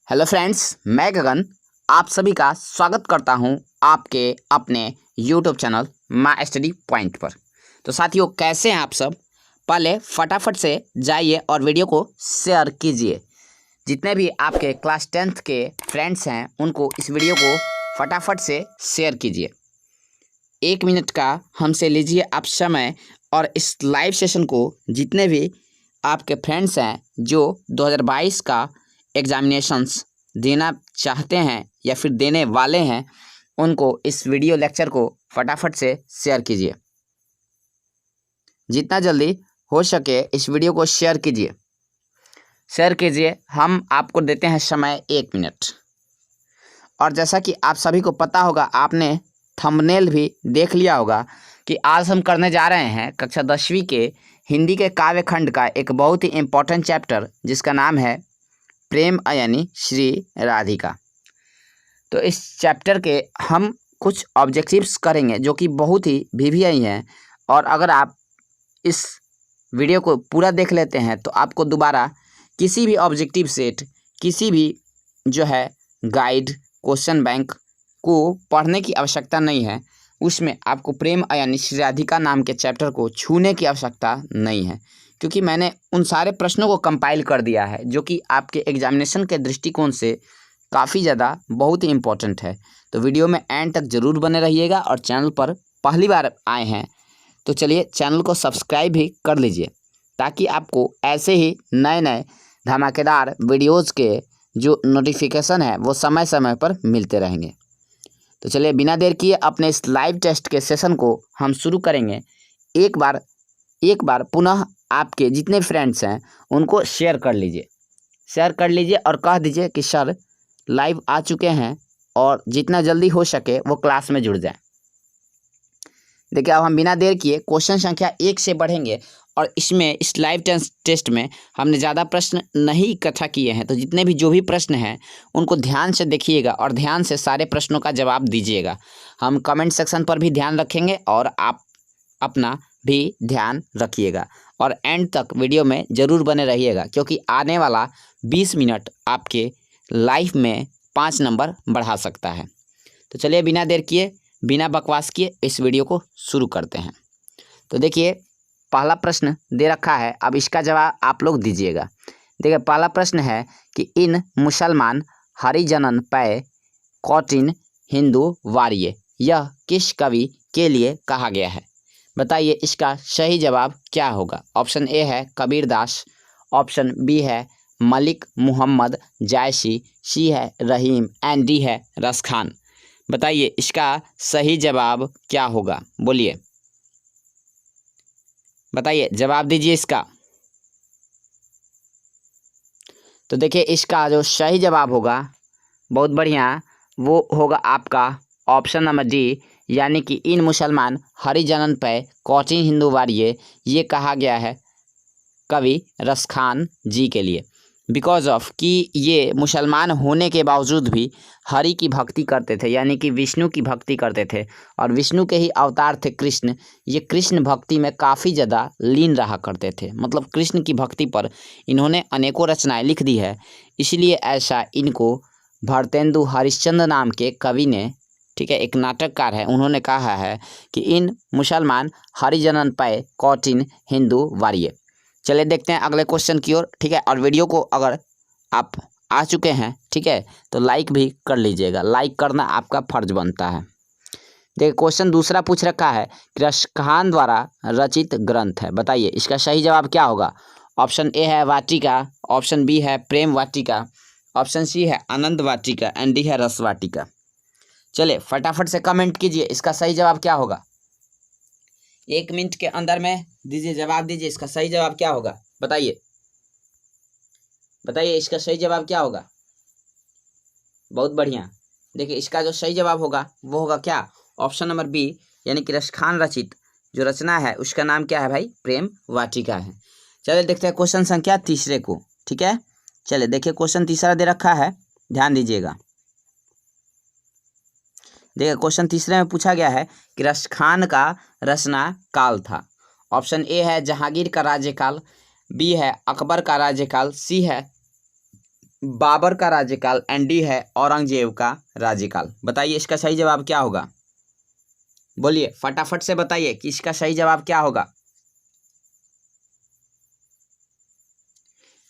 Hello friends, मैं गगन आप सभी का स्वागत करता हूं आपके अपने YouTube channel my study point पर। तो साथियों, कैसे हैं आप सब? पहले फटाफट से जाइए और वीडियो को शेयर कीजिए। जितने भी आपके क्लास 10th के फ्रेंड्स हैं उनको इस वीडियो को फटाफट से शेयर कीजिए। 1 मिनट का हमसे लीजिए आप समय और इस लाइव सेशन को जितने भी आपके फ्रेंड्स हैं जो 2022 का एग्जामिनेशंस देना चाहते हैं या फिर देने वाले हैं, उनको इस वीडियो लेक्चर को फटाफट से शेयर कीजिए। जितना जल्दी हो सके इस वीडियो को शेयर कीजिए। हम आपको देते हैं समय 1 मिनट। और जैसा कि आप सभी को पता होगा, आपने थंबनेल भी देख लिया होगा कि आज हम करने जा रहे हैं कक्षा 10वीं के हिंदी के काव्य खंड का एक बहुत ही इम्पोर्टेंट चैप्टर जिसका नाम है प्रेम यानी श्री राधिका। तो इस चैप्टर के हम कुछ ऑब्जेक्टिव्स करेंगे जो कि बहुत ही वीवीआई हैं, और अगर आप इस वीडियो को पूरा देख लेते हैं तो आपको दोबारा किसी भी ऑब्जेक्टिव सेट, किसी भी जो है गाइड, क्वेश्चन बैंक को पढ़ने की आवश्यकता नहीं है। उसमें आपको प्रेम यानी श्री राधिका नाम के चैप्टर को छूने की आवश्यकता नहीं है, क्योंकि मैंने उन सारे प्रश्नों को कंपाइल कर दिया है जो कि आपके एग्जामिनेशन के दृष्टिकोण से काफ़ी ज़्यादा बहुत ही इम्पोर्टेंट है। तो वीडियो में एंड तक ज़रूर बने रहिएगा, और चैनल पर पहली बार आए हैं तो चलिए चैनल को सब्सक्राइब भी कर लीजिए, ताकि आपको ऐसे ही नए नए धमाकेदार वीडियोज़ के जो नोटिफिकेशन है वो समय समय पर मिलते रहेंगे। तो चलिए बिना देर किए अपने इस लाइव टेस्ट के सेशन को हम शुरू करेंगे। एक बार पुनः आपके जितने फ्रेंड्स हैं उनको शेयर कर लीजिए और कह दीजिए कि सर लाइव आ चुके हैं, और जितना जल्दी हो सके वो क्लास में जुड़ जाएं। देखिए, अब हम बिना देर किए क्वेश्चन संख्या 1 से बढ़ेंगे, और इसमें इस लाइव टेस्ट में हमने ज़्यादा प्रश्न नहीं इकट्ठा किए हैं। तो जितने भी जो भी प्रश्न हैं उनको ध्यान से देखिएगा और ध्यान से सारे प्रश्नों का जवाब दीजिएगा। हम कमेंट सेक्शन पर भी ध्यान रखेंगे और आप अपना भी ध्यान रखिएगा, और एंड तक वीडियो में ज़रूर बने रहिएगा, क्योंकि आने वाला 20 मिनट आपके लाइफ में 5 नंबर बढ़ा सकता है। तो चलिए बिना देर किए, बिना बकवास किए इस वीडियो को शुरू करते हैं। तो देखिए, पहला प्रश्न दे रखा है, अब इसका जवाब आप लोग दीजिएगा। देखिए, पहला प्रश्न है कि इन मुसलमान हरिजनन पै कौटिन हिंदू वार्य, यह किस कवि के लिए कहा गया है? बताइए इसका सही जवाब क्या होगा। ऑप्शन ए है कबीरदास, ऑप्शन बी है मलिक मुहम्मद जायसी, सी है रहीम, एंड डी है रस खान। बताइए इसका सही जवाब क्या होगा, बोलिए, बताइए, जवाब दीजिए इसका। तो देखिए, इसका जो सही जवाब होगा, बहुत बढ़िया, वो होगा आपका ऑप्शन नंबर डी, यानी कि इन मुसलमान हरिजनन पे कौटिन हिंदू वार्य, ये कहा गया है कवि रस खान जी के लिए। बिकॉज ऑफ कि ये मुसलमान होने के बावजूद भी हरि की भक्ति करते थे, यानी कि विष्णु की भक्ति करते थे, और विष्णु के ही अवतार थे कृष्ण। ये कृष्ण भक्ति में काफ़ी ज़्यादा लीन रहा करते थे, मतलब कृष्ण की भक्ति पर इन्होंने अनेकों रचनाएं लिख दी है। इसलिए ऐसा इनको भारतेंदु हरिश्चंद्र नाम के कवि ने, ठीक है, एक नाटककार है, उन्होंने कहा है कि इन मुसलमान हरिजनन पै कौटिन हिंदू वार्य। चलिए देखते हैं अगले क्वेश्चन की ओर, ठीक है। और वीडियो को अगर आप आ चुके हैं, ठीक है, तो लाइक भी कर लीजिएगा, लाइक करना आपका फर्ज बनता है। देखिए, क्वेश्चन दूसरा पूछ रखा है कि रस खान द्वारा रचित ग्रंथ है, बताइए इसका सही जवाब क्या होगा। ऑप्शन ए है वाटिका, ऑप्शन बी है प्रेम वाटिका, ऑप्शन सी है आनंद वाटिका, एंड डी है रस वाटिका। चलिए फटाफट से कमेंट कीजिए इसका सही जवाब क्या होगा। 1 मिनट के अंदर में दीजिए, जवाब दीजिए, इसका सही जवाब क्या होगा, बताइए, बताइए इसका सही जवाब क्या होगा। बहुत बढ़िया। देखिए, इसका जो सही जवाब होगा वो होगा क्या, ऑप्शन नंबर बी, यानी कि रस खान रचित जो रचना है उसका नाम क्या है भाई, प्रेम वाटिका है। चलिए देखते हैं क्वेश्चन संख्या तीसरे को, ठीक है। चलिए देखिए, क्वेश्चन तीसरा दे रखा है, ध्यान दीजिएगा। देखिए, क्वेश्चन तीसरे में पूछा गया है कि रस खान का रचना काल था। ऑप्शन ए है जहांगीर का राज्यकाल, बी है अकबर का राज्यकाल, सी है बाबर का राज्यकाल एंड डी है औरंगजेब का राज्यकाल। बताइए इसका सही जवाब क्या होगा, बोलिए फटाफट से बताइए कि इसका सही जवाब क्या होगा।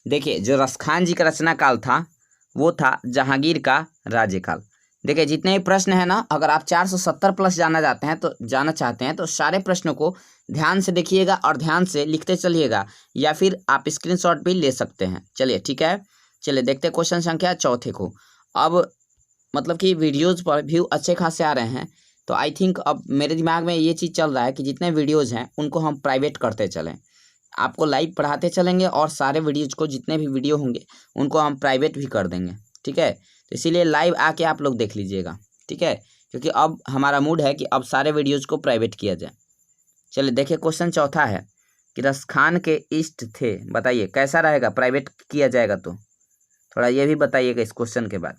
देखिए जो रसखान जी का रचना काल था वो था जहांगीर का राज्यकाल। देखिए जितने भी प्रश्न है ना, अगर आप 470 प्लस जाना चाहते हैं तो सारे प्रश्नों को ध्यान से देखिएगा और ध्यान से लिखते चलिएगा, या फिर आप स्क्रीनशॉट भी ले सकते हैं। चलिए ठीक है, चलिए देखते हैं क्वेश्चन संख्या चौथे को। अब मतलब कि वीडियोज़ पर व्यू अच्छे खासे आ रहे हैं, तो आई थिंक अब मेरे दिमाग में ये चीज़ चल रहा है कि जितने वीडियोज़ हैं उनको हम प्राइवेट करते चलें। आपको लाइव पढ़ाते चलेंगे और सारे वीडियोज़ को, जितने भी वीडियो होंगे उनको हम प्राइवेट भी कर देंगे। ठीक है, तो इसीलिए लाइव आके आप लोग देख लीजिएगा। ठीक है, क्योंकि अब हमारा मूड है कि अब सारे वीडियोज़ को प्राइवेट किया जाए। चलिए देखिए क्वेश्चन चौथा है कि रसखान के इष्ट थे। बताइए कैसा रहेगा, प्राइवेट किया जाएगा तो थोड़ा ये भी बताइएगा इस क्वेश्चन के बाद।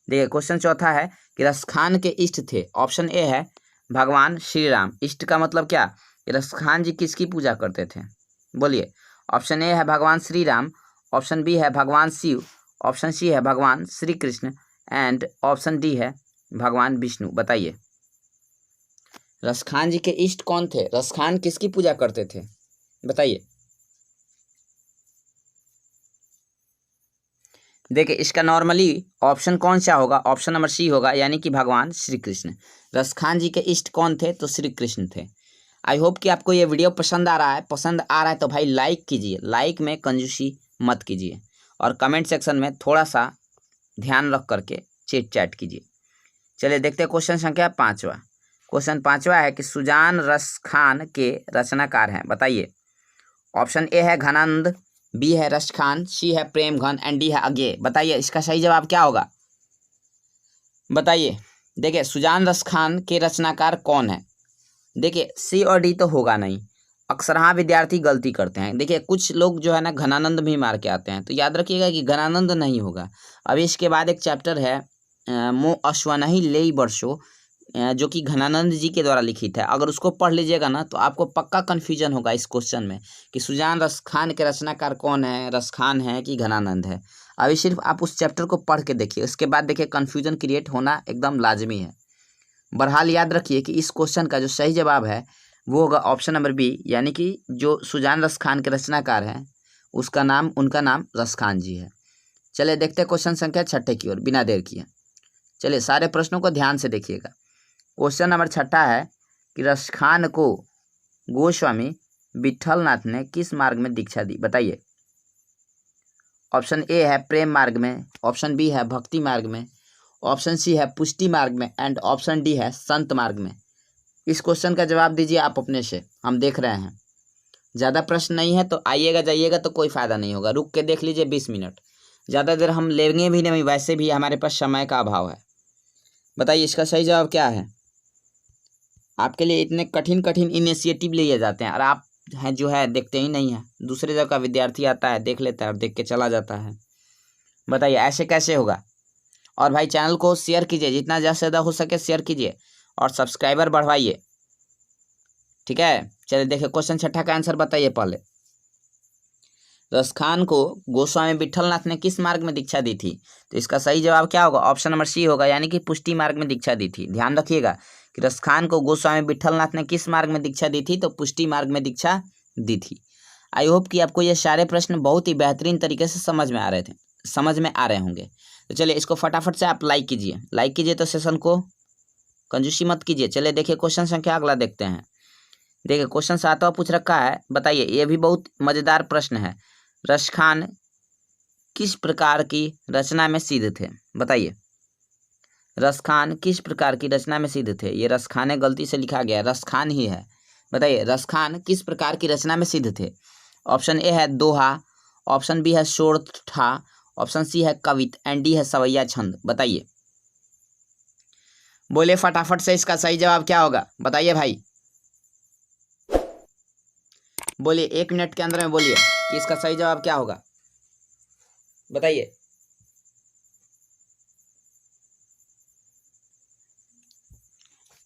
देखिए क्वेश्चन चौथा है कि रसखान के इष्ट थे। ऑप्शन ए है भगवान श्री राम। इष्ट का मतलब क्या, कि रसखान जी किसकी पूजा करते थे, बोलिए। ऑप्शन ए है भगवान श्री राम, ऑप्शन बी है भगवान शिव, ऑप्शन सी है भगवान Shri Krishna and option D है भगवान विष्णु। बताइए रसखान जी के इष्ट कौन थे, रसखान किसकी पूजा करते थे, बताइए। देखिए इसका नॉर्मली ऑप्शन कौन सा होगा, ऑप्शन नंबर सी होगा, यानी कि भगवान श्री कृष्ण। रसखान जी के इष्ट कौन थे, तो श्री कृष्ण थे। आई होप कि आपको ये वीडियो पसंद आ रहा है। पसंद आ रहा है तो भाई लाइक कीजिए, लाइक में कंजूसी मत कीजिए, और कमेंट सेक्शन में थोड़ा सा ध्यान रख करके चिट चैट कीजिए। चलिए देखते हैं क्वेश्चन संख्या पाँचवा। क्वेश्चन पाँचवा है कि सुजान रसखान के रचनाकार हैं। बताइए ऑप्शन ए है घनानंद, बी है रसखान, सी है प्रेमघन एंड डी है अज्ञेय। बताइए इसका सही जवाब क्या होगा, बताइए। देखिए सुजान रसखान के रचनाकार कौन है, देखिए सी और डी तो होगा नहीं, अक्सर हाँ विद्यार्थी गलती करते हैं। देखिए कुछ लोग जो है ना घनानंद भी मार के आते हैं, तो याद रखिएगा कि घनानंद नहीं होगा। अब इसके बाद एक चैप्टर है मो अश्वनहि लेई वर्षो, जो कि घनानंद जी के द्वारा लिखित है। अगर उसको पढ़ लीजिएगा ना तो आपको पक्का कन्फ्यूजन होगा इस क्वेश्चन में कि सुजान रसखान के रचनाकार कौन है, रसखान है कि घनानंद है। अभी सिर्फ आप उस चैप्टर को पढ़ के देखिए, उसके बाद देखिए कन्फ्यूजन क्रिएट होना एकदम लाजमी है। बहरहाल याद रखिए कि इस क्वेश्चन का जो सही जवाब है वो होगा ऑप्शन नंबर बी, यानी कि जो सुजान रसखान के रचनाकार हैं उनका नाम रसखान जी है। चलिए देखते हैं क्वेश्चन संख्या छठे की ओर बिना देर किए। चलिए सारे प्रश्नों को ध्यान से देखिएगा। क्वेश्चन नंबर छठा है कि रसखान को गोस्वामी विट्ठलनाथ ने किस मार्ग में दीक्षा दी। बताइए ऑप्शन ए है प्रेम मार्ग में, ऑप्शन बी है भक्ति मार्ग में, ऑप्शन सी है पुष्टि मार्ग में एंड ऑप्शन डी है संत मार्ग में। इस क्वेश्चन का जवाब दीजिए आप अपने से, हम देख रहे हैं। ज़्यादा प्रश्न नहीं है तो आइएगा जाइएगा तो कोई फ़ायदा नहीं होगा, रुक के देख लीजिए 20 मिनट, ज़्यादा देर हम लेंगे भी नहीं, वैसे भी हमारे पास समय का अभाव है। बताइए इसका सही जवाब क्या है। आपके लिए इतने कठिन कठिन इनिशिएटिव लिए जाते हैं और आप हैं जो है देखते ही नहीं हैं। दूसरे जगह का विद्यार्थी आता है, देख लेता है और देख के चला जाता है। बताइए ऐसे कैसे होगा। और भाई चैनल को शेयर कीजिए, जितना ज़्यादा से ज़्यादा हो सके शेयर कीजिए और सब्सक्राइबर बढ़वाइए। ठीक है, चलिए देखिए क्वेश्चन छठा का आंसर बताइए पहले। रसखान को गोस्वामी विट्ठलनाथ ने किस मार्ग में दीक्षा दी थी, तो इसका सही जवाब क्या होगा, ऑप्शन नंबर सी होगा, यानी कि पुष्टि मार्ग में दीक्षा दी थी। ध्यान रखिएगा कि रसखान को गोस्वामी विट्ठलनाथ ने किस मार्ग में दीक्षा दी थी, तो पुष्टि मार्ग में दीक्षा दी थी। आई होप कि आपको ये सारे प्रश्न बहुत ही बेहतरीन तरीके से समझ में आ रहे होंगे। तो चलिए इसको फटाफट से आप लाइक कीजिए तो सेशन को कंजूसी मत कीजिए। चलिए देखिए क्वेश्चन संख्या अगला देखते हैं। देखिए क्वेश्चन 7वां पूछ रखा है। बताइए ये भी बहुत मज़ेदार प्रश्न है। रसखान किस प्रकार की रचना में सिद्ध थे। बताइए रसखान किस प्रकार की रचना में सिद्ध थे। ये रसखाने गलती से लिखा गया, रसखान ही है। बताइए रसखान किस प्रकार की रचना में सिद्ध थे। ऑप्शन ए है दोहा, ऑप्शन बी है शोरठा, ऑप्शन सी है कवित एंड डी है सवैया छंद। बताइए बोले फटाफट से इसका सही जवाब क्या होगा, बताइए भाई, बोलिए 1 मिनट के अंदर में बोलिए कि इसका सही जवाब क्या होगा, बताइए।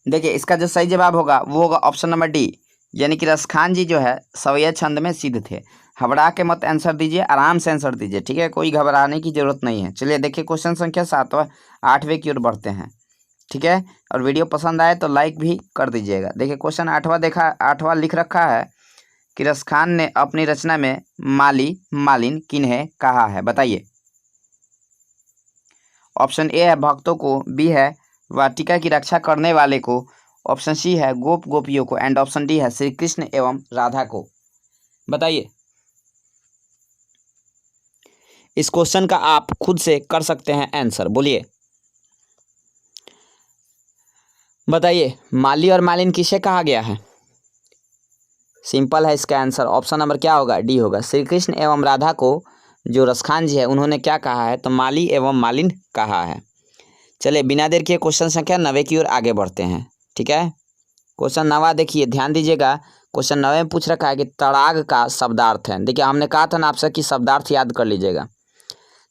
देखिए इसका जो सही जवाब होगा वो होगा ऑप्शन नंबर डी, यानी कि रस खान जी जो है सवैया छंद में सिद्ध थे। घबरा के मत आंसर दीजिए, आराम से आंसर दीजिए, ठीक है, कोई घबराने की जरूरत नहीं है। चलिए देखिए क्वेश्चन संख्या 8वें की ओर बढ़ते हैं, ठीक है। और वीडियो पसंद आए तो लाइक भी कर दीजिएगा। देखिए क्वेश्चन 8वां लिख रखा है कि रस खान ने अपनी रचना में माली मालिन किन्हें कहा है, बताइए। ऑप्शन ए है भक्तों को, बी है वाटिका की रक्षा करने वाले को, ऑप्शन सी है गोप गोपियों को, एंड ऑप्शन डी है श्री कृष्ण एवं राधा को। बताइए। इस क्वेश्चन का आप खुद से कर सकते हैं आंसर, बोलिए बताइए। माली और मालिन किसे कहा गया है? सिंपल है इसका आंसर, ऑप्शन नंबर क्या होगा? डी होगा। श्री कृष्ण एवं राधा को जो रसखान जी है उन्होंने क्या कहा है? तो माली एवं मालिन कहा है। चलिए बिना देर किए क्वेश्चन संख्या 9 की ओर आगे बढ़ते हैं, ठीक है। क्वेश्चन 9 देखिए, ध्यान दीजिएगा। क्वेश्चन 9 में पूछ रखा है कि तड़ाग का शब्दार्थ है। देखिए हमने कहा था ना आपसे कि शब्दार्थ याद कर लीजिएगा।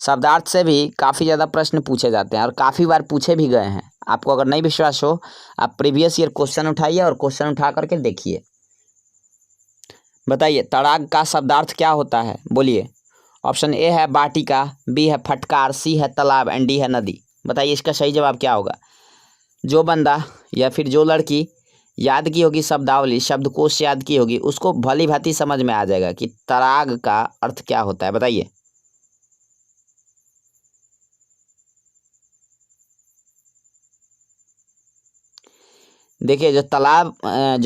शब्दार्थ से भी काफ़ी ज़्यादा प्रश्न पूछे जाते हैं और काफ़ी बार पूछे भी गए हैं। आपको अगर नहीं विश्वास हो, आप प्रीवियस ईयर क्वेश्चन उठाइए और क्वेश्चन उठा करके देखिए। बताइए तड़ाग का शब्दार्थ क्या होता है, बोलिए। ऑप्शन ए है बाटिका, बी है फटकार, सी है तालाब एंड डी है नदी। बताइए इसका सही जवाब क्या होगा? जो बंदा या फिर जो लड़की याद की होगी शब्दावली, शब्दकोश याद की होगी, उसको भली भांति समझ में आ जाएगा कि तड़ाग का अर्थ क्या होता है। बताइए। देखिए जो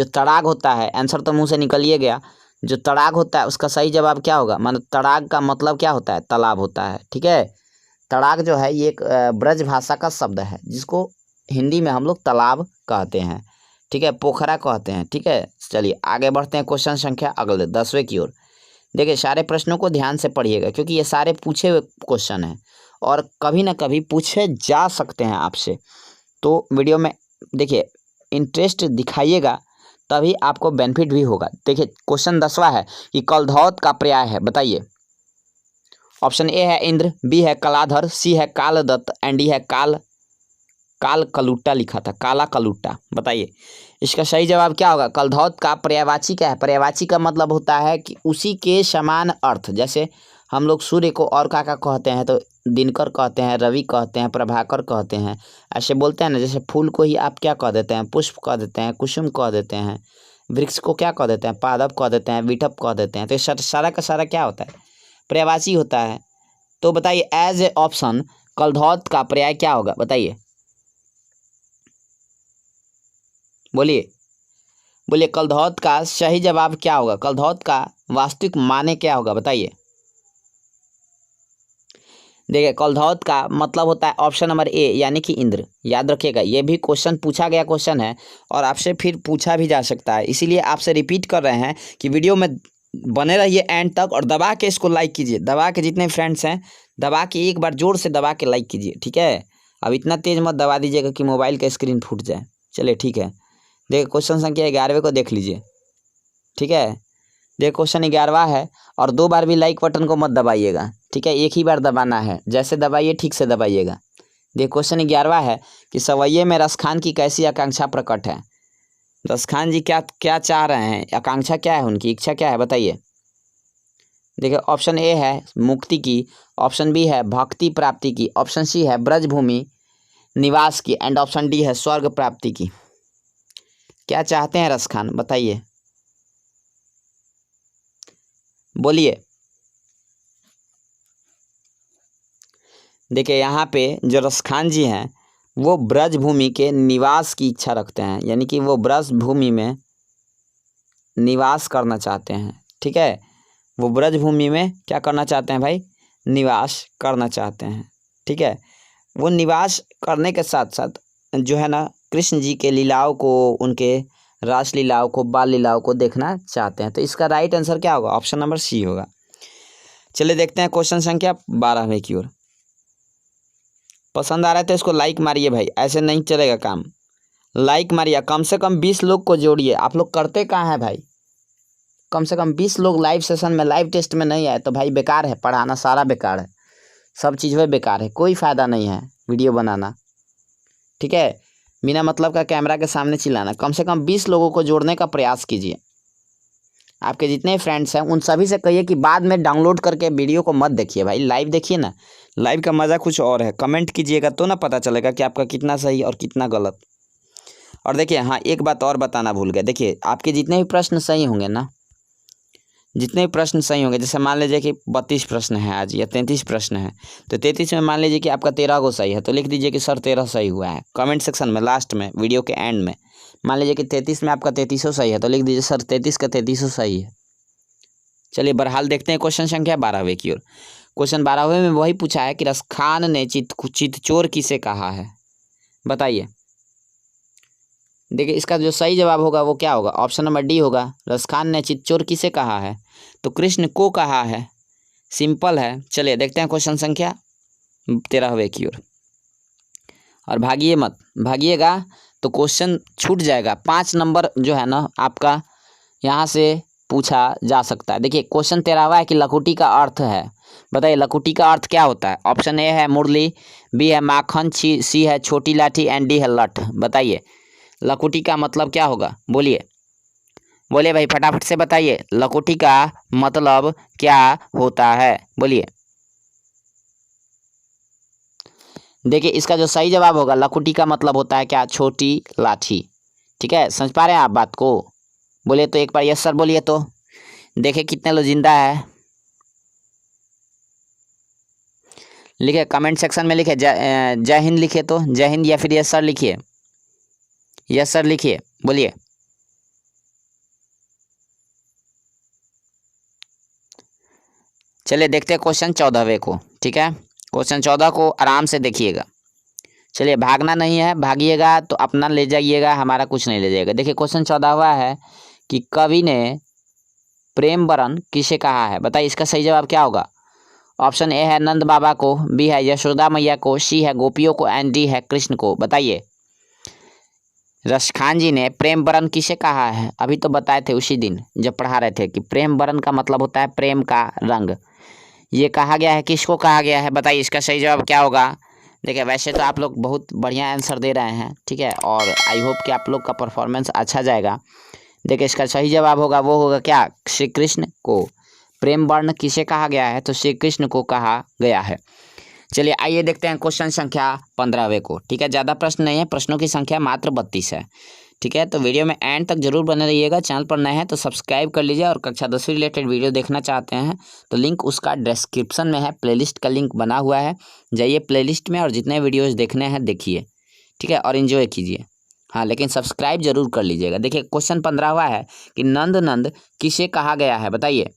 तड़ाग होता है, आंसर तो मुंह से निकल ही गया। जो तड़ाग होता है उसका सही जवाब क्या होगा? मतलब तड़ाग का मतलब क्या होता है? तालाब होता है, ठीक है। तड़ाग जो है ये एक ब्रज भाषा का शब्द है जिसको हिंदी में हम लोग तालाब कहते हैं, ठीक है, पोखरा कहते हैं, ठीक है। चलिए आगे बढ़ते हैं क्वेश्चन संख्या अगले 10वें की ओर। देखिए सारे प्रश्नों को ध्यान से पढ़िएगा क्योंकि ये सारे पूछे हुए क्वेश्चन हैं और कभी ना कभी पूछे जा सकते हैं आपसे। तो वीडियो में देखिए इंटरेस्ट दिखाइएगा तभी आपको बेनिफिट भी होगा। देखिए क्वेश्चन 10वां है कि कलधौत का पर्याय है, बताइए। ऑप्शन ए है इंद्र, बी है कलाधर, सी है कालदत्त एंड डी है काल कलूटा। लिखा था काला कलूटा। बताइए इसका सही जवाब क्या होगा? कलधौत का पर्यायवाची क्या है? पर्यायवाची का मतलब होता है कि उसी के समान अर्थ। जैसे हम लोग सूर्य को और क्या कहते हैं? तो दिनकर कहते हैं, रवि कहते हैं, प्रभाकर कहते हैं, ऐसे बोलते हैं ना। जैसे फूल को ही आप क्या कह देते हैं? पुष्प कह देते हैं, कुसुम कह देते हैं। वृक्ष को क्या कह देते हैं? पादप कह देते हैं, विटप कह देते हैं। तो ये सारा का सारा क्या होता है? पर्यायवाची होता है। तो बताइए एज ए ऑप्शन कलधौत का पर्याय क्या होगा? बताइए, बोलिए बोलिए कलधौत का सही जवाब क्या होगा? कलधौत का वास्तविक माने क्या होगा? बताइए। देखिए कलधौत का मतलब होता है ऑप्शन नंबर ए यानी कि इंद्र। याद रखिएगा ये भी क्वेश्चन पूछा गया क्वेश्चन है और आपसे फिर पूछा भी जा सकता है, इसीलिए आपसे रिपीट कर रहे हैं कि वीडियो में बने रहिए एंड तक और दबा के इसको लाइक कीजिए। दबा के जितने फ्रेंड्स हैं दबा के एक बार जोर से दबा के लाइक कीजिए, ठीक है। अब इतना तेज मत दबा दीजिएगा कि मोबाइल का स्क्रीन फूट जाए। चलिए ठीक है। देखिए क्वेश्चन संख्या 11वें को देख लीजिए, ठीक है। देखिए क्वेश्चन 11वां है और 2 बार भी लाइक बटन को मत दबाइएगा, ठीक है, एक ही बार दबाना है। जैसे दबाइए ठीक से दबाइएगा। देखिए क्वेश्चन 11वां है कि सवैये में रसखान की कैसी आकांक्षा प्रकट है? रसखान जी क्या क्या चाह रहे हैं? आकांक्षा क्या है उनकी? इच्छा क्या है? बताइए। देखिए ऑप्शन ए है मुक्ति की, ऑप्शन बी है भक्ति प्राप्ति की, ऑप्शन सी है ब्रजभूमि निवास की एंड ऑप्शन डी है स्वर्ग प्राप्ति की। क्या चाहते हैं रसखान? बताइए, बोलिए। देखिए यहाँ पे जो रसखान जी हैं वो ब्रजभूमि के निवास की इच्छा रखते हैं, यानी कि वो ब्रजभूमि में निवास करना चाहते हैं, ठीक है। वो ब्रजभूमि में क्या करना चाहते हैं भाई? निवास करना चाहते हैं, ठीक है। वो निवास करने के साथ साथ जो है ना कृष्ण जी के लीलाओं को, उनके रास लीलाओं को, बाल लीलाओं को देखना चाहते हैं। तो इसका राइट आंसर क्या होगा? ऑप्शन नंबर सी होगा। चलिए देखते हैं क्वेश्चन संख्या 12वें की ओर। पसंद आ रहा है तो इसको लाइक मारिए भाई, ऐसे नहीं चलेगा काम। लाइक मारिए, कम से कम 20 लोग को जोड़िए। आप लोग करते कहाँ हैं भाई? कम से कम 20 लोग लाइव सेशन में, लाइव टेस्ट में नहीं आए तो भाई बेकार है, पढ़ाना सारा बेकार है, सब चीज़ में बेकार है, कोई फ़ायदा नहीं है वीडियो बनाना, ठीक है। बिना मतलब का कैमरा के सामने चिल्लाना। कम से कम 20 लोगों को जोड़ने का प्रयास कीजिए। आपके जितने फ्रेंड्स हैं उन सभी से कहिए कि बाद में डाउनलोड करके वीडियो को मत देखिए भाई, लाइव देखिए ना। लाइव का मज़ा कुछ और है। कमेंट कीजिएगा तो ना पता चलेगा कि आपका कितना सही और कितना गलत। और देखिए हाँ, एक बात और बताना भूल गए। देखिए आपके जितने भी प्रश्न सही होंगे ना, जितने भी प्रश्न सही होंगे, जैसे मान लीजिए कि 32 प्रश्न है आज या 33 प्रश्न है, तो 33 में मान लीजिए कि आपका 13 गो सही है, तो लिख दीजिए कि सर 13 सही हुआ है। कमेंट सेक्शन में लास्ट में वीडियो के एंड में मान लीजिए कि 33 में आपका 33 सही है, तो लिख दीजिए सर 33 का 33 सही है। चलिए बहरहाल देखते हैं क्वेश्चन संख्या 12वें की ओर। क्वेश्चन 12वें में वही पूछा है कि रसखान ने चितचोर किसे कहा है, बताइए। देखिए इसका जो सही जवाब होगा वो क्या होगा, ऑप्शन नंबर डी होगा। रसखान ने चितचोर किसे कहा है, तो कृष्ण को कहा है, सिंपल है। चलिए देखते हैं क्वेश्चन संख्या 13वें की ओर। और भागिए मत, भागिएगा तो क्वेश्चन छूट जाएगा। 5 नंबर जो है ना आपका यहाँ से पूछा जा सकता है। देखिए क्वेश्चन 13वां है कि लकुटी का अर्थ है, बताइए लकुटी का अर्थ क्या होता है। ऑप्शन ए है मुरली, बी है माखन, सी है छोटी लाठी एंड डी है लठ। बताइए लकुटी का मतलब क्या होगा, बोलिए बोलिए भाई फटाफट से बताइए, लकुटी का मतलब क्या होता है, बोलिए। देखिए इसका जो सही जवाब होगा, लकुटी का मतलब होता है क्या, छोटी लाठी। ठीक है, समझ पा रहे हैं आप बात को, बोलिए तो एक बार यस सर बोलिए तो। देखिए कितने लोग जिंदा है, लिखे कमेंट सेक्शन में, लिखे जय हिंद लिखिए तो जय हिंद, या फिर यस सर लिखिए, यस सर लिखिए, बोलिए। चलिए देखते हैं क्वेश्चन 14वें को। ठीक है, क्वेश्चन 14 को आराम से देखिएगा। चलिए भागना नहीं है, भागिएगा तो अपना ले जाइएगा, हमारा कुछ नहीं ले जाएगा। देखिए क्वेश्चन 14वां है कि कवि ने प्रेम वरन किसे कहा है, बताइए इसका सही जवाब क्या होगा। ऑप्शन ए है नंद बाबा को, बी है यशोदा मैया को, सी है गोपियों को एंड डी है कृष्ण को। बताइए रसखान जी ने प्रेम वरन किसे कहा है, अभी तो बताए थे उसी दिन जब पढ़ा रहे थे कि प्रेम वरन का मतलब होता है प्रेम का रंग। ये कहा गया है, किसको कहा गया है, बताइए इसका सही जवाब क्या होगा। देखिए वैसे तो आप लोग बहुत बढ़िया आंसर दे रहे हैं, ठीक है, और आई होप कि आप लोग का परफॉर्मेंस अच्छा जाएगा। देखिए इसका सही जवाब होगा वो होगा क्या, श्री कृष्ण को। प्रेम वर्ण किसे कहा गया है, तो श्री कृष्ण को कहा गया है। चलिए आइए देखते हैं क्वेश्चन संख्या 15वें को। ठीक है, ज़्यादा प्रश्न नहीं है, प्रश्नों की संख्या मात्र 32 है। ठीक है, तो वीडियो में एंड तक जरूर बने रहिएगा। चैनल पर नए हैं तो सब्सक्राइब कर लीजिए, और कक्षा 10वीं रिलेटेड वीडियो देखना चाहते हैं तो लिंक उसका डिस्क्रिप्शन में है, प्लेलिस्ट का लिंक बना हुआ है, जाइए प्लेलिस्ट में और जितने वीडियोस देखने हैं देखिए। ठीक है, और इन्जॉय कीजिए। हाँ लेकिन सब्सक्राइब जरूर कर लीजिएगा। देखिए क्वेश्चन 15वां है कि नंद नंद किसे कहा गया है, बताइए।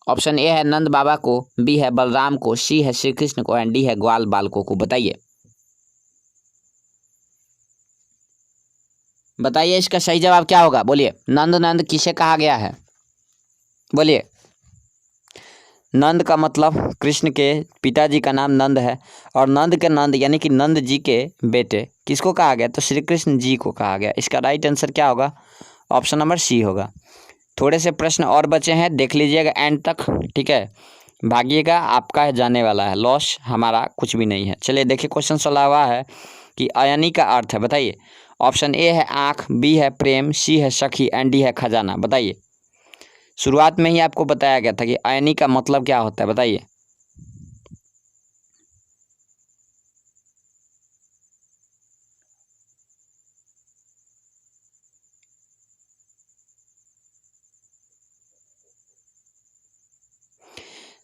ऑप्शन ए है नंद बाबा को, बी है बलराम को, सी है श्री कृष्ण को एंड डी है ग्वाल बालकों को। बताइए बताइए इसका सही जवाब क्या होगा, बोलिए। नंद नंद किसे कहा गया है, बोलिए। नंद का मतलब कृष्ण के पिताजी का नाम नंद है, और नंद के नंद यानी कि नंद जी के बेटे किसको कहा गया, तो श्री कृष्ण जी को कहा गया। इसका राइट आंसर क्या होगा, ऑप्शन नंबर सी होगा। थोड़े से प्रश्न और बचे हैं, देख लीजिएगा एंड तक। ठीक है, भागिएगा, आपका जाने वाला है, लॉस हमारा कुछ भी नहीं है। चलिए देखिए क्वेश्चन 16वां है कि अयनी का अर्थ है, बताइए। ऑप्शन ए है आँख, बी है प्रेम, सी है सखी एंड डी है खजाना। बताइए शुरुआत में ही आपको बताया गया था कि अयनी का मतलब क्या होता है, बताइए।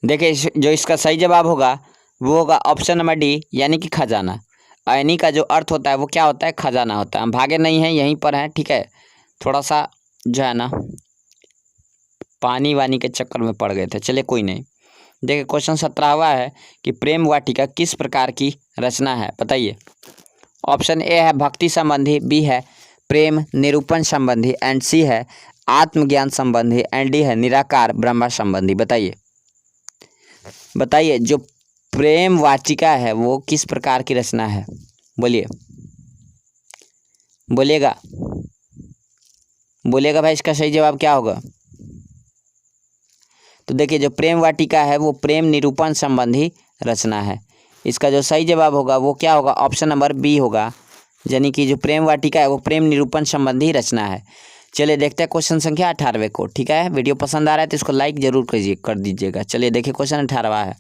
देखिए जो इसका सही जवाब होगा वो होगा ऑप्शन नंबर डी यानी कि खजाना। अयनी का जो अर्थ होता है वो क्या होता है, खजाना होता है। हम भागे नहीं हैं, यहीं पर हैं। ठीक है, थोड़ा सा जो है ना पानी वानी के चक्कर में पड़ गए थे, चलिए कोई नहीं। देखिए क्वेश्चन 17वां है कि प्रेम वाटिका किस प्रकार की रचना है, बताइए। ऑप्शन ए है भक्ति संबंधी, बी है प्रेम निरूपण संबंधी एंड सी है आत्मज्ञान संबंधी एंड डी है निराकार ब्रह्म संबंधी। बताइए बताइए जो प्रेम वाटिका है वो किस प्रकार की रचना है, बोलिए बोलिएगा बोलिएगा भाई, इसका सही जवाब क्या होगा। तो देखिए जो प्रेम वाटिका है वो प्रेम निरूपण संबंधी रचना है। इसका जो सही जवाब होगा वो क्या होगा, ऑप्शन नंबर बी होगा, यानी कि जो प्रेम वाटिका है वो प्रेम निरूपण संबंधी रचना है। चलिए देखते हैं क्वेश्चन संख्या 18वें को। ठीक है, वीडियो पसंद आ रहा है तो इसको लाइक जरूर कर दीजिएगा। चलिए देखिए क्वेश्चन 18वां है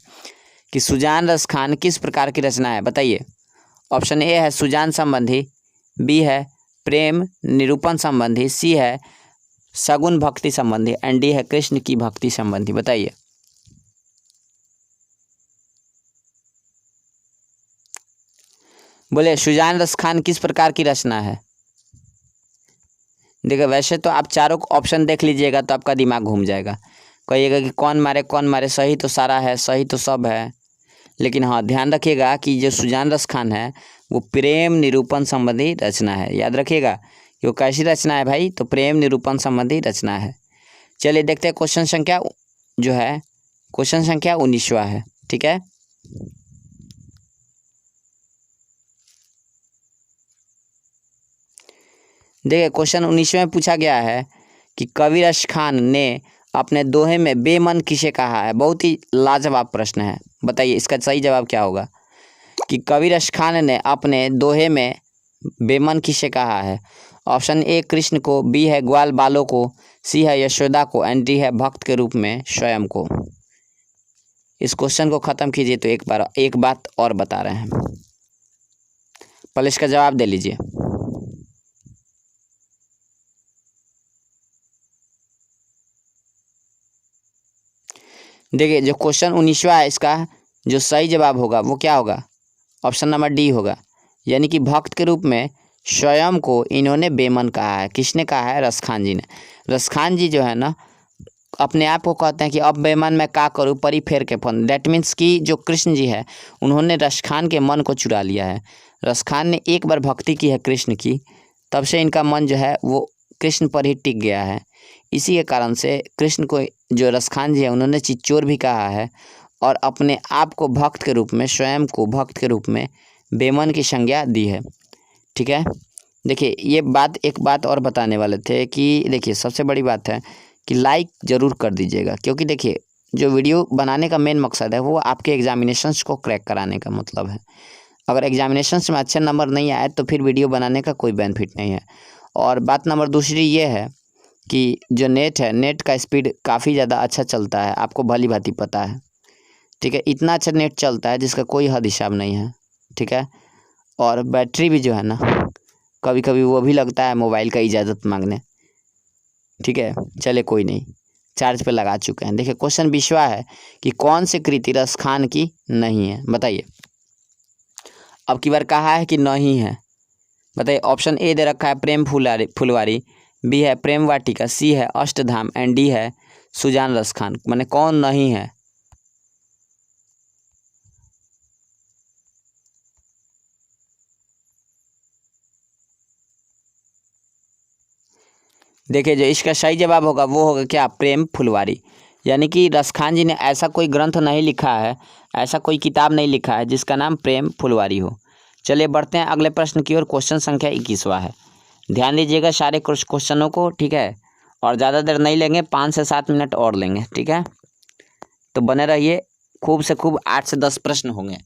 कि सुजान रस खान किस प्रकार की रचना है, बताइए। ऑप्शन ए है सुजान संबंधी, बी है प्रेम निरूपण संबंधी, सी है सगुन भक्ति संबंधी एंड डी है कृष्ण की भक्ति संबंधी। बताइए। बोले सुजान रस खान किस प्रकार की रचना है। देखिए वैसे तो आप चारों ऑप्शन देख लीजिएगा तो आपका दिमाग घूम जाएगा, कहिएगा कि कौन मारे सही तो सारा है, सही तो सब है। लेकिन हाँ ध्यान रखिएगा कि जो सुजान रस खान है वो प्रेम निरूपण संबंधी रचना है। याद रखिएगा कि वो कैसी रचना है भाई, तो प्रेम निरूपण संबंधी रचना है। चलिए देखते हैं क्वेश्चन संख्या जो है, क्वेश्चन संख्या 19वां है। ठीक है, देखिए क्वेश्चन 19वें में पूछा गया है कि कविरस खान ने अपने दोहे में बेमन किसे कहा है। बहुत ही लाजवाब प्रश्न है, बताइए इसका सही जवाब क्या होगा। कि कविरस खान ने अपने दोहे में बेमन किसे कहा है। ऑप्शन ए कृष्ण को, बी है ग्वाल बालों को, सी है यशोदा को एंड डी है भक्त के रूप में स्वयं को। इस क्वेश्चन को ख़त्म कीजिए तो एक बात और बता रहे हैं, पहले इसका जवाब दे लीजिए। देखिए जो क्वेश्चन 19वां है इसका जो सही जवाब होगा वो क्या होगा, ऑप्शन नंबर डी होगा। यानी कि भक्त के रूप में स्वयं को इन्होंने बेमन कहा है। किसने कहा है, रस खान जी ने। रस खान जी जो है ना अपने आप को कहते हैं कि अब बेमन मैं का करूँ परी फेर के फन। डैट मीन्स कि जो कृष्ण जी है उन्होंने रस खान के मन को चुरा लिया है। रस खान ने एक बार भक्ति की है कृष्ण की, तब से इनका मन जो है वो कृष्ण पर ही टिक गया है। इसी के कारण से कृष्ण को जो रस खान जी है उन्होंने चिच्चोर भी कहा है और अपने आप को भक्त के रूप में, स्वयं को भक्त के रूप में बेमन की संज्ञा दी है। ठीक है, देखिए ये बात एक बात और बताने वाले थे कि देखिए सबसे बड़ी बात है कि लाइक ज़रूर कर दीजिएगा, क्योंकि देखिए जो वीडियो बनाने का मेन मकसद है वो आपके एग्जामिनेशंस को क्रैक कराने का मतलब है। अगर एग्जामिनेशंस में अच्छे नंबर नहीं आए तो फिर वीडियो बनाने का कोई बेनिफिट नहीं है। और बात नंबर दूसरी ये है कि जो नेट है, नेट का स्पीड काफ़ी ज़्यादा अच्छा चलता है, आपको भली भांति पता है। ठीक है, इतना अच्छा नेट चलता है जिसका कोई हद हिसाब नहीं है। ठीक है, और बैटरी भी जो है ना कभी कभी वो भी लगता है मोबाइल का इजाज़त मांगने। ठीक है, चले कोई नहीं, चार्ज पे लगा चुके हैं। देखिए क्वेश्चन 20वां है कि कौन सी कृति रस खान की नहीं है, बताइए। अब की बार कहा है कि नहीं है, बताइए। ऑप्शन ए दे रखा है प्रेम फुलवारी, बी है प्रेम वाटिका, सी है अष्टधाम एंड डी है सुजान रस खान। माने कौन नहीं है। देखिए जो इसका सही जवाब होगा वो होगा क्या, प्रेम फुलवारी। यानी कि रस खान जी ने ऐसा कोई ग्रंथ नहीं लिखा है, ऐसा कोई किताब नहीं लिखा है जिसका नाम प्रेम फुलवारी हो। चलिए बढ़ते हैं अगले प्रश्न की ओर। क्वेश्चन संख्या 21वां है। ध्यान दीजिएगा सारे क्वेश्चनों को। ठीक है, और ज़्यादा देर नहीं लेंगे, 5 से 7 मिनट और लेंगे। ठीक है, तो बने रहिए, खूब से खूब 8 से 10 प्रश्न होंगे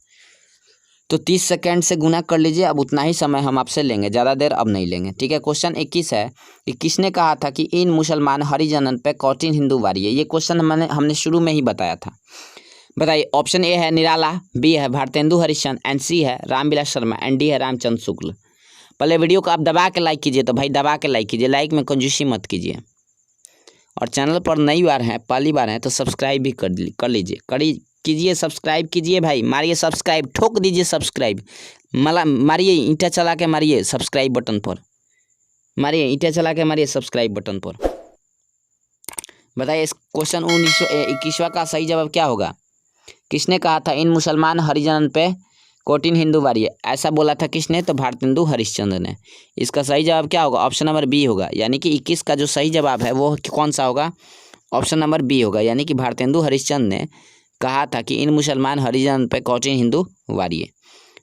तो 30 सेकंड से गुना कर लीजिए। अब उतना ही समय हम आपसे लेंगे, ज़्यादा देर अब नहीं लेंगे। ठीक है, क्वेश्चन 21 है कि किसने कहा था कि इन मुसलमान हरिजनन पे कौटिन हिंदू वारी है। ये क्वेश्चन हमने शुरू में ही बताया था। बताइए। ऑप्शन ए है निराला, बी है भारतेंदु हरिश्चंद्र एंड सी है रामविलास शर्मा एंड डी है रामचंद्र शुक्ल। पहले वीडियो को आप दबा के लाइक कीजिए, तो भाई दबा के लाइक कीजिए, लाइक में कंजूसी मत कीजिए। और चैनल पर नई बार हैं, पहली बार हैं तो सब्सक्राइब भी कर लीजिए, कीजिए, सब्सक्राइब कीजिए भाई, मारिए सब्सक्राइब, ठोक दीजिए सब्सक्राइब, मारिए ईंटा चला के मारिए सब्सक्राइब बटन पर, मारिए ईंटा चला के मारिए सब्सक्राइब बटन पर। बताइए इस क्वेश्चन 21वां का सही जवाब क्या होगा। किसने कहा था इन मुसलमान हरिजन पे कौटिन हिंदू वारी है, ऐसा बोला था किसने, तो भारतेंदु हरिश्चंद्र ने। इसका सही जवाब क्या होगा, ऑप्शन नंबर बी होगा। यानी कि 21 का जो सही जवाब है वो कौन सा होगा, ऑप्शन नंबर बी होगा। यानी कि भारतेंदु हरिश्चंद्र ने कहा था कि इन मुसलमान हरिजन पे कौटिन हिंदू वारी है।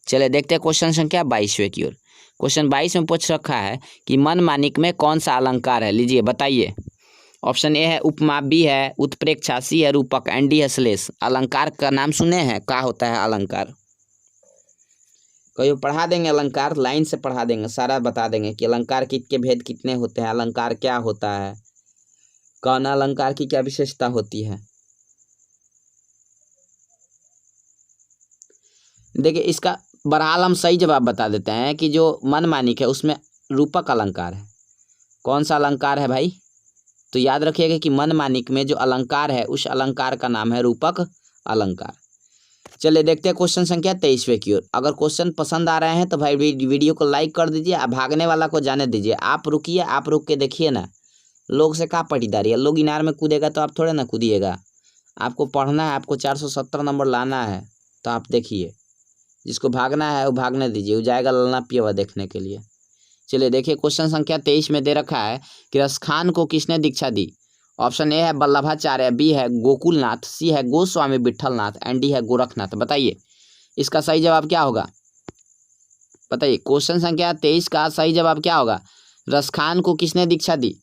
चलिए देखते हैं क्वेश्चन संख्या 22वें की ओर। क्वेश्चन 22 में पूछ रखा है कि मन मानिक में कौन सा अलंकार है, लीजिए बताइए। ऑप्शन ए है उपमा, बी है उत्प्रेक्षा, सी है रूपक एंड डी है श्लेष। अलंकार का नाम सुने हैं, क्या होता है अलंकार, कहीं पढ़ा देंगे अलंकार, लाइन से पढ़ा देंगे, सारा बता देंगे कि अलंकार के भेद कितने होते हैं, अलंकार क्या होता है, कौन अलंकार की क्या विशेषता होती है। देखिए इसका बहरहाल हम सही जवाब बता देते हैं कि जो मनमानिक है उसमें रूपक अलंकार है। कौन सा अलंकार है भाई? तो याद रखिएगा कि मनमानिक में जो अलंकार है उस अलंकार का नाम है रूपक अलंकार। चलिए देखते हैं क्वेश्चन संख्या 23वें की ओर। अगर क्वेश्चन पसंद आ रहे हैं तो भाई वीडियो को लाइक कर दीजिए, भागने वाला को जाने दीजिए। आप रुकिए, आप रुक के देखिए ना, लोग से क्या पटीदारी है। लोग इनार में कूदेगा तो आप थोड़े ना कूदिएगा। आपको पढ़ना है, आपको 470 नंबर लाना है, तो आप देखिए। जिसको भागना है वो भागने दीजिए, वो जाएगा ललना पियवा देखने के लिए। चलिए देखिए क्वेश्चन संख्या 23 में दे रखा है कि रसखान को किसने दीक्षा दी। ऑप्शन ए है वल्लभाचार्य, बी है गोकुलनाथ, सी है गोस्वामी विट्ठलनाथ एंड डी है गोरखनाथ। बताइए इसका सही जवाब क्या होगा? बताइए क्वेश्चन संख्या 23 का सही जवाब क्या होगा? रसखान को किसने दीक्षा दी?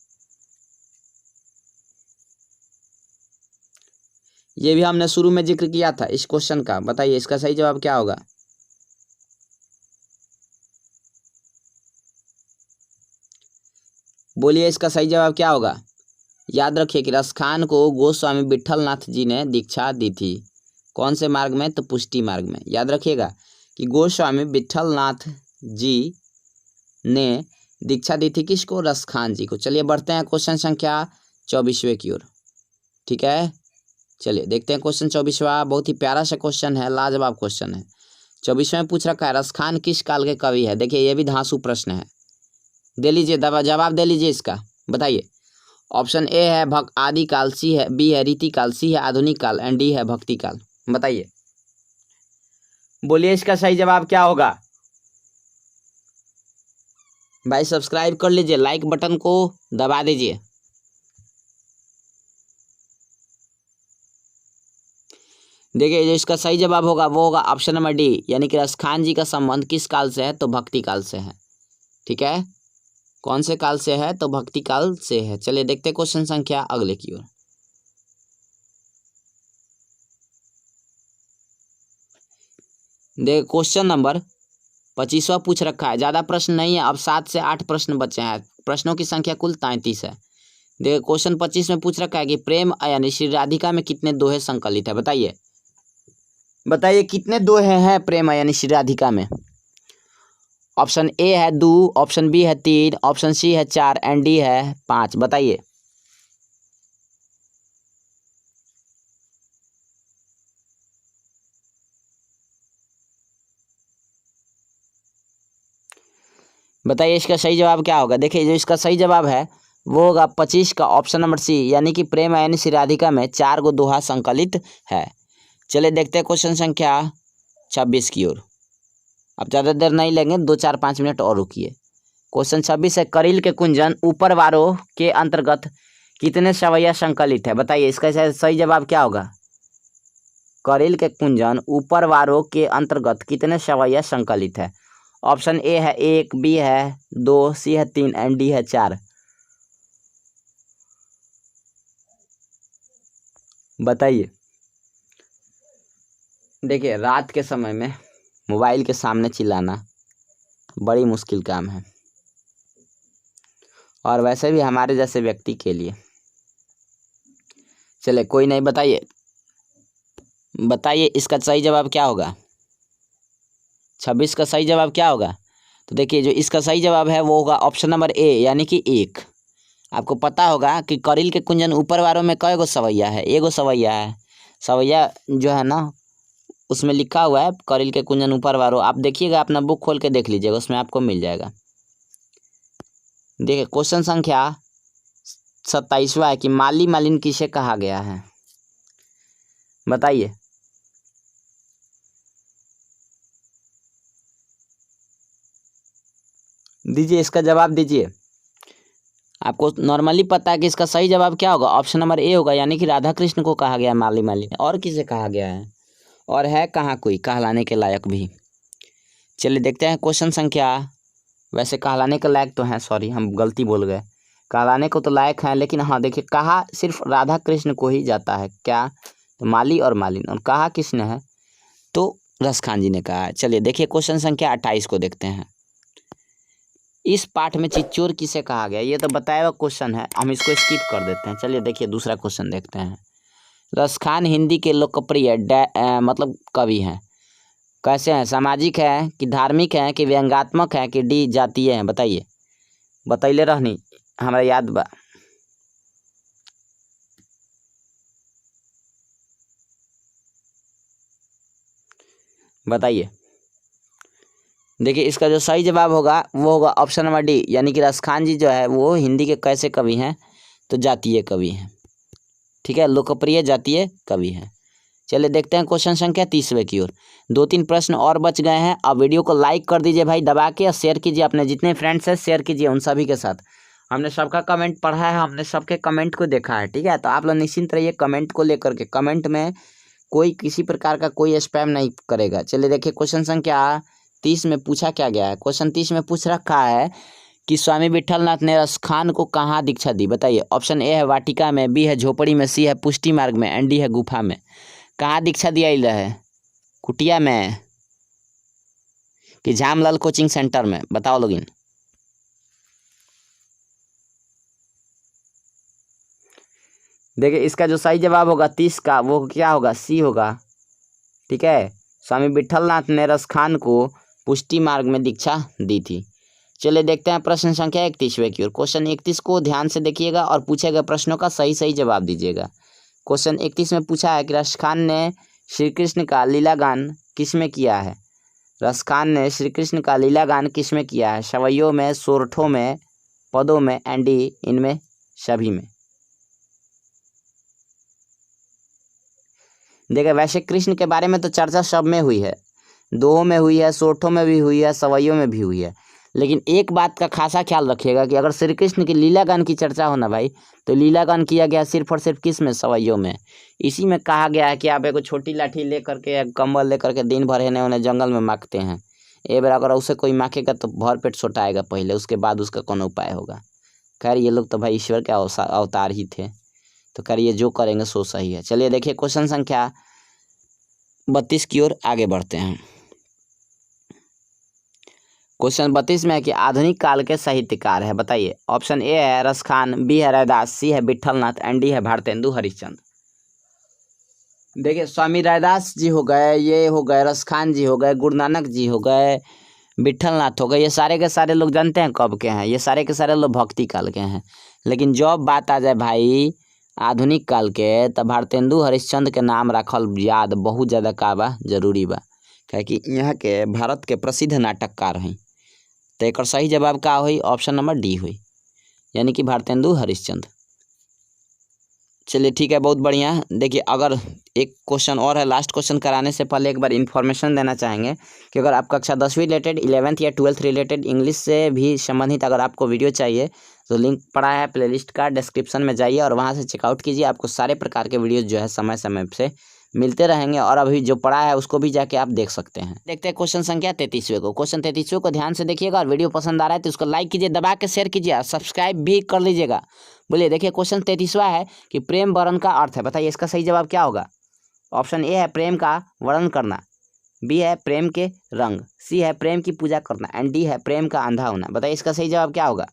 ये भी हमने शुरू में जिक्र किया था इस क्वेश्चन का। बताइए इसका सही जवाब क्या होगा? बोलिए इसका सही जवाब क्या होगा? याद रखिए कि रसखान को गोस्वामी विट्ठलनाथ जी ने दीक्षा दी थी। कौन से मार्ग में? तो पुष्टि मार्ग में। याद रखिएगा कि गोस्वामी विट्ठलनाथ जी ने दीक्षा दी थी किसको? रसखान जी को। चलिए बढ़ते हैं क्वेश्चन संख्या 24वें की ओर। ठीक है, चलिए देखते हैं क्वेश्चन 24वां। बहुत ही प्यारा सा क्वेश्चन है, लाजवाब क्वेश्चन है। 24वें में पूछ रखा है रसखान किस काल के कवि है। देखिए ये भी धांसू प्रश्न है, दे लीजिए जवाब दे लीजिए इसका। बताइए ऑप्शन ए है आदि काल, सी है बी है रीति काल, सी है आधुनिक काल एंड डी है भक्ति काल। बताइए बोलिए इसका सही जवाब क्या होगा? भाई सब्सक्राइब कर लीजिए, लाइक बटन को दबा दीजिए। देखिए जो इसका सही जवाब होगा वो होगा ऑप्शन नंबर डी, यानी कि रसखान जी का संबंध किस काल से है? तो भक्ति काल से है। ठीक है, कौन से काल से है? तो भक्ति काल से है। चलिए देखते क्वेश्चन संख्या अगले की ओर। देखिए क्वेश्चन नंबर 25वां पूछ रखा है। ज़्यादा प्रश्न नहीं है, अब 7 से 8 प्रश्न बचे हैं। प्रश्नों की संख्या कुल 33 है। देखिए क्वेश्चन 25 में पूछ रखा है कि प्रेम यानी श्री राधिका में कितने दोहे संकलित है। बताइए बताइए कितने दोहे हैं प्रेम यानी श्री राधिका में। ऑप्शन ए है 2, ऑप्शन बी है 3, ऑप्शन सी है 4 एंड डी है 5। बताइए बताइए इसका सही जवाब क्या होगा। देखिए जो इसका सही जवाब है वो होगा 25 का ऑप्शन नंबर सी, यानी कि प्रेम यानी श्री राधिका में 4 गो दोहा संकलित है। चलिए देखते हैं क्वेश्चन संख्या 26 की ओर। अब ज़्यादा देर नहीं लेंगे, 2-4-5 मिनट और रुकिए। क्वेश्चन 26 है करील के कुंजन ऊपर वारों के अंतर्गत कितने सवैया संकलित है। बताइए इसका सही जवाब क्या होगा? करील के कुंजन ऊपर वारों के अंतर्गत कितने सवैया संकलित है। ऑप्शन ए है 1, बी है 2, सी है 3 एंड डी है 4। बताइए। देखिए रात के समय में मोबाइल के सामने चिल्लाना बड़ी मुश्किल काम है, और वैसे भी हमारे जैसे व्यक्ति के लिए। चले कोई नहीं, बताइए बताइए इसका सही जवाब क्या होगा? 26 का सही जवाब क्या होगा? तो देखिए जो इसका सही जवाब है वो होगा ऑप्शन नंबर ए, यानी कि 1। आपको पता होगा कि करील के कुंजन ऊपर वारों में कई गो सवैया है? एगो सवैया है। सवैया जो है ना उसमें लिखा हुआ है करील के कुंजन ऊपर वारों। आप देखिएगा, अपना बुक खोल के देख लीजिएगा, उसमें आपको मिल जाएगा। देखिए क्वेश्चन संख्या 27वां है कि माली मालिन किसे कहा गया है। बताइए दीजिए इसका जवाब दीजिए। आपको नॉर्मली पता है कि इसका सही जवाब क्या होगा? ऑप्शन नंबर ए होगा, यानी कि राधा कृष्ण को कहा गया है माली मालिन। और किसे कहा गया है? और है कहाँ कोई कहलाने के लायक भी। चलिए देखते हैं क्वेश्चन संख्या, वैसे कहलाने के लायक तो हैं, सॉरी हम गलती बोल गए, कहलाने को तो लायक हैं, लेकिन हाँ देखिए कहा सिर्फ राधा कृष्ण को ही जाता है। क्या? तो माली और मालिन। और कहा किसने है? तो रसखान जी ने कहा है। चलिए देखिए क्वेश्चन संख्या 28 को देखते हैं। इस पाठ में चिच्चोर किसे कहा गया? ये तो बताया हुआ क्वेश्चन है, हम इसको स्किप कर देते हैं। चलिए देखिए दूसरा क्वेश्चन देखते हैं। रसखान हिंदी के लोकप्रिय मतलब कवि हैं। कैसे हैं? सामाजिक है कि धार्मिक है कि व्यंग्यात्मक है कि डी जातीय है? बताइए, बतैले रहनी, हमारा याद बा। बताइए। देखिए इसका जो सही जवाब होगा वो होगा ऑप्शन नंबर डी, यानी कि रसखान जी जो है वो हिंदी के कैसे कवि हैं? तो जातीय कवि हैं। ठीक है, लोकप्रिय जातीय कवि हैं। चलिए देखते हैं क्वेश्चन संख्या 30वें की ओर। 2-3 प्रश्न और बच गए हैं। अब वीडियो को लाइक कर दीजिए भाई दबा के, और शेयर कीजिए, अपने जितने फ्रेंड्स हैं शेयर कीजिए उन सभी के साथ। हमने सबका कमेंट पढ़ा है, हमने सबके कमेंट को देखा है। ठीक है, तो आप लोग निश्चिंत रहिए कमेंट को लेकर के। कमेंट में कोई किसी प्रकार का कोई स्पैम नहीं करेगा। चलिए देखिए क्वेश्चन संख्या 30 में पूछा क्या गया है। क्वेश्चन 30 में पूछ रखा है कि स्वामी विठलनाथ ने रसखान को कहाँ दीक्षा दी? बताइए। ऑप्शन ए है वाटिका में, बी है झोपड़ी में, सी है पुष्टि मार्ग में, एंड डी है गुफा में। कहाँ दीक्षा दिया है? कुटिया में कि झामलाल कोचिंग सेंटर में? बताओ लोगिन। देखिए इसका जो सही जवाब होगा 30 का वो क्या होगा? सी होगा। ठीक है, स्वामी विठलनाथ ने रसखान को पुष्टि मार्ग में दीक्षा दी थी। चलिए देखते हैं प्रश्न संख्या 31वें की ओर। क्वेश्चन 31 को ध्यान से देखिएगा और पूछे गए प्रश्नों का सही सही जवाब दीजिएगा। क्वेश्चन 31 में पूछा है कि रसखान ने श्री कृष्ण का लीला गान किस में किया है? रसखान ने श्री कृष्ण का लीला गान किस में किया है? सवैयों में, सोरठों में, पदों में, एंड डी इनमें सभी में। देखिए वैसे कृष्ण के बारे में तो चर्चा सब में हुई है, दोहों में हुई है, सोरठों में भी हुई है, सवैयों में भी हुई है। लेकिन एक बात का खासा ख्याल रखिएगा कि अगर श्री कृष्ण की लीला गान की चर्चा हो ना भाई, तो लीला गान किया गया सिर्फ और सिर्फ किस में? सवैयों में। इसी में कहा गया है कि आप एक छोटी लाठी लेकर के, कंबल लेकर के दिन भर हेने उन्हें जंगल में मांगते हैं। ए बार अगर उसे कोई मांगेगा तो भर पेट सोटाएगा पहले, उसके बाद उसका कौन उपाय होगा। खैर ये लोग तो भाई ईश्वर के अवतार ही थे, तो खैर ये जो करेंगे सो सही है। चलिए देखिए क्वेश्चन संख्या 32 की ओर आगे बढ़ते हैं। क्वेश्चन 32 में है कि आधुनिक काल के साहित्यकार है? बताइए। ऑप्शन ए है रसखान, बी है रैदास, सी है विठलनाथ, एंड डी है भारतेंदु हरिश्चंद्र। देखिए स्वामी रैदास जी हो गए, ये हो गए रसखान जी हो गए, गुरु नानक जी हो गए, विठलनाथ हो गए, ये सारे के सारे लोग जानते हैं कब के हैं? ये सारे के सारे लोग भक्ति काल के हैं। लेकिन जब बात आ जाए भाई आधुनिक काल के, तब भारतेंदु हरिश्चंद्र के नाम रखल याद बहुत ज़्यादा का बा जरूरी बा, क्या कि यहाँ के भारत के प्रसिद्ध नाटककार हैं। तो एक सही जवाब का हुई? ऑप्शन नंबर डी हुई, यानी कि भारतेंदु हरिश्चंद्र। चलिए ठीक है, बहुत बढ़िया। देखिए अगर एक क्वेश्चन और है, लास्ट क्वेश्चन कराने से पहले एक बार इन्फॉर्मेशन देना चाहेंगे कि अगर आप कक्षा 10वीं रिलेटेड, 11th या 12th रिलेटेड इंग्लिश से भी संबंधित अगर आपको वीडियो चाहिए तो लिंक पड़ा है प्लेलिस्ट का, डिस्क्रिप्शन में जाइए और वहाँ से चेकआउट कीजिए। आपको सारे प्रकार के वीडियोज़ जो है समय समय से मिलते रहेंगे, और अभी जो पढ़ा है उसको भी जाके आप देख सकते हैं। देखते हैं क्वेश्चन संख्या 33वें को। क्वेश्चन 33वें को ध्यान से देखिएगा, और वीडियो पसंद आ रहा है तो उसको लाइक कीजिए, दबा के शेयर कीजिए, सब्सक्राइब भी कर लीजिएगा। बोलिए देखिए क्वेश्चन 33वां है कि प्रेम वर्णन का अर्थ है। बताइए इसका सही जवाब क्या होगा? ऑप्शन ए है प्रेम का वर्णन करना, बी है प्रेम के रंग, सी है प्रेम की पूजा करना, एंड डी है प्रेम का अंधा होना। बताइए इसका सही जवाब क्या होगा?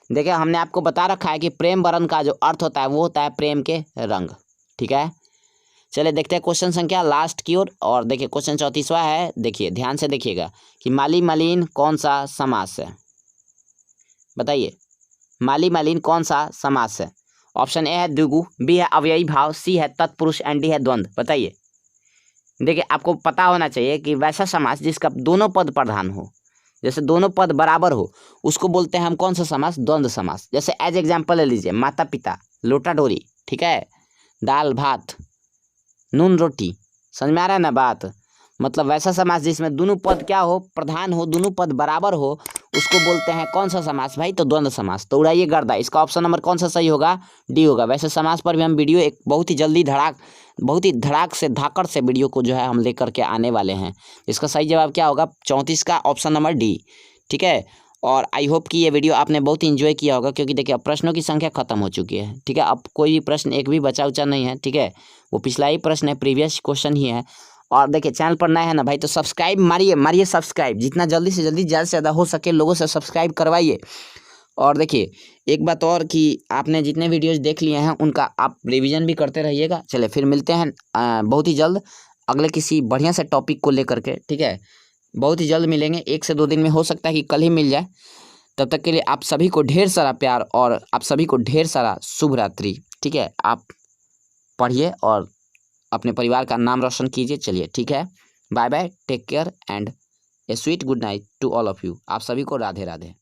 देखिए हमने आपको बता रखा है कि प्रेम वर्ण का जो अर्थ होता है वो होता है प्रेम के रंग। ठीक है, चलिए देखते हैं क्वेश्चन संख्या लास्ट की ओर। और देखिए क्वेश्चन 34वां है, देखिए ध्यान से देखिएगा कि माली मलिन कौन सा समास है? बताइए माली मलिन कौन सा समास है? ऑप्शन ए है द्विगु, बी है अव्ययी भाव, सी है तत्पुरुष, एंड डी है द्वंद्व। बताइए। देखिए आपको पता होना चाहिए कि वैसा समास जिसका दोनों पद प्रधान हो, जैसे दोनों पद बराबर हो, उसको बोलते हैं हम कौन सा समास? द्वंद्व समास। जैसे एज एग्जाम्पल ले लीजिए माता पिता, लोटा डोरी, ठीक है, दाल भात, नून रोटी। समझ में आ रहा है ना बात? मतलब वैसा समास जिसमें दोनों पद क्या हो? प्रधान हो, दोनों पद बराबर हो, उसको बोलते हैं कौन सा समास भाई? तो द्वंद्व समास। तो उड़ाइए गर्दा, इसका ऑप्शन नंबर कौन सा सही होगा? डी होगा। वैसे समास पर भी हम वीडियो एक बहुत ही जल्दी बहुत ही धड़ाक से धाकड़ से वीडियो को जो है हम लेकर के आने वाले हैं। इसका सही जवाब क्या होगा? 34 का ऑप्शन नंबर डी। ठीक है, और आई होप कि ये वीडियो आपने बहुत इंजॉय किया होगा, क्योंकि देखिए अब प्रश्नों की संख्या खत्म हो चुकी है। ठीक है, अब कोई भी प्रश्न एक भी बचा उचा नहीं है। ठीक है, वो पिछला ही प्रश्न है, प्रीवियस क्वेश्चन ही है। और देखिए चैनल पर नए हैं ना भाई तो सब्सक्राइब मारिए सब्सक्राइब, जितना जल्दी से जल्दी ज़्यादा से ज़्यादा हो सके लोगों से सब्सक्राइब करवाइए। और देखिए एक बात और कि आपने जितने वीडियोज़ देख लिए हैं उनका आप रिवीजन भी करते रहिएगा। चलिए फिर मिलते हैं बहुत ही जल्द अगले किसी बढ़िया से टॉपिक को लेकर के। ठीक है, बहुत ही जल्द मिलेंगे, 1 से 2 दिन में, हो सकता है कि कल ही मिल जाए। तब तक के लिए आप सभी को ढेर सारा प्यार और आप सभी को ढेर सारा शुभ रात्रि। ठीक है, आप पढ़िए और अपने परिवार का नाम रोशन कीजिए। चलिए ठीक है, bye bye, take care and a sweet good night to all of you. आप सभी को राधे राधे।